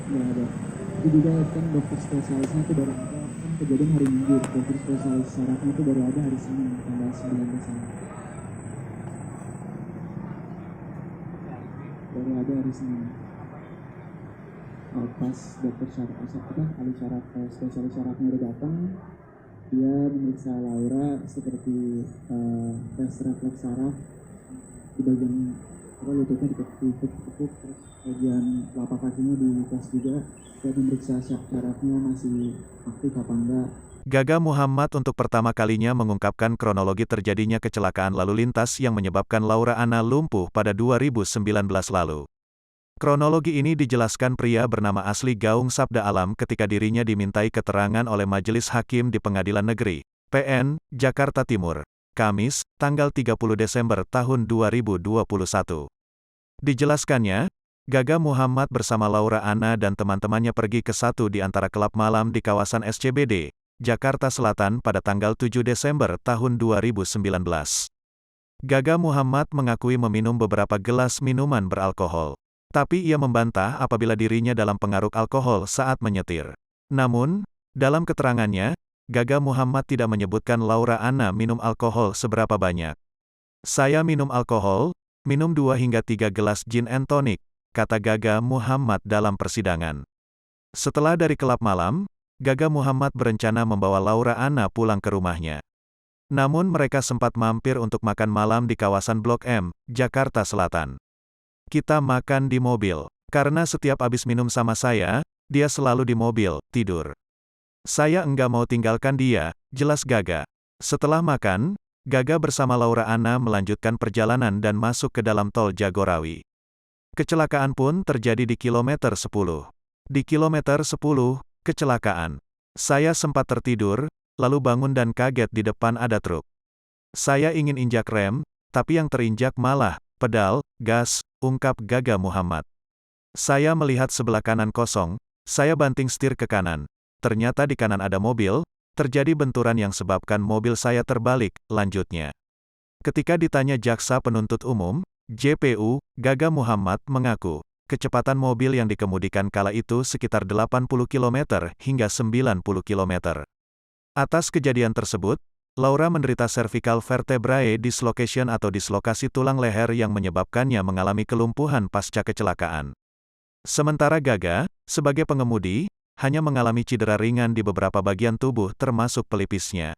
nggak ada. Itu juga kan dokter spesialisnya itu baru ada, kan kejadian hari Minggu, dokter spesialis sarafnya itu baru ada hari Senin tanggal 9 Desember. Baru ada hari Senin. Pas dokter saraf apa ahli saraf spesialis sarafnya udah datang, dia memeriksa Laura seperti tes refleks saraf di bagian lututnya ditekuk, terus bagian telapak kakinya dites juga, dia memeriksa sarafnya masih aktif apa enggak. Gaga Muhammad untuk pertama kalinya mengungkapkan kronologi terjadinya kecelakaan lalu lintas yang menyebabkan Laura Anna lumpuh pada 2019 lalu. Kronologi ini dijelaskan pria bernama asli Gaung Sabda Alam ketika dirinya dimintai keterangan oleh Majelis Hakim di Pengadilan Negeri, PN, Jakarta Timur, Kamis, tanggal 30 Desember tahun 2021. Dijelaskannya, Gaga Muhammad bersama Laura Anna dan teman-temannya pergi ke satu di antara klub malam di kawasan SCBD, Jakarta Selatan pada tanggal 7 Desember tahun 2019. Gaga Muhammad mengakui meminum beberapa gelas minuman beralkohol. Tapi ia membantah apabila dirinya dalam pengaruh alkohol saat menyetir. Namun, dalam keterangannya, Gaga Muhammad tidak menyebutkan Laura Anna minum alkohol seberapa banyak. "Saya minum alkohol, minum 2 hingga 3 gelas gin and tonic," kata Gaga Muhammad dalam persidangan. Setelah dari kelab malam, Gaga Muhammad berencana membawa Laura Anna pulang ke rumahnya. Namun mereka sempat mampir untuk makan malam di kawasan Blok M, Jakarta Selatan. "Kita makan di mobil. Karena setiap abis minum sama saya, dia selalu di mobil, tidur. Saya enggak mau tinggalkan dia," jelas Gaga. Setelah makan, Gaga bersama Laura Anna melanjutkan perjalanan dan masuk ke dalam tol Jagorawi. Kecelakaan pun terjadi di kilometer 10. Di kilometer 10, kecelakaan. Saya sempat tertidur, lalu bangun dan kaget di depan ada truk. Saya ingin injak rem, tapi yang terinjak malah pedal gas, ungkap Gaga Muhammad. "Saya melihat sebelah kanan kosong, saya banting setir ke kanan. Ternyata di kanan ada mobil, terjadi benturan yang sebabkan mobil saya terbalik," lanjutnya. Ketika ditanya jaksa penuntut umum, JPU, Gaga Muhammad mengaku, kecepatan mobil yang dikemudikan kala itu sekitar 80 km hingga 90 km. Atas kejadian tersebut, Laura menderita cervical vertebrae dislocation atau dislokasi tulang leher yang menyebabkannya mengalami kelumpuhan pasca kecelakaan. Sementara Gaga, sebagai pengemudi, hanya mengalami cedera ringan di beberapa bagian tubuh termasuk pelipisnya.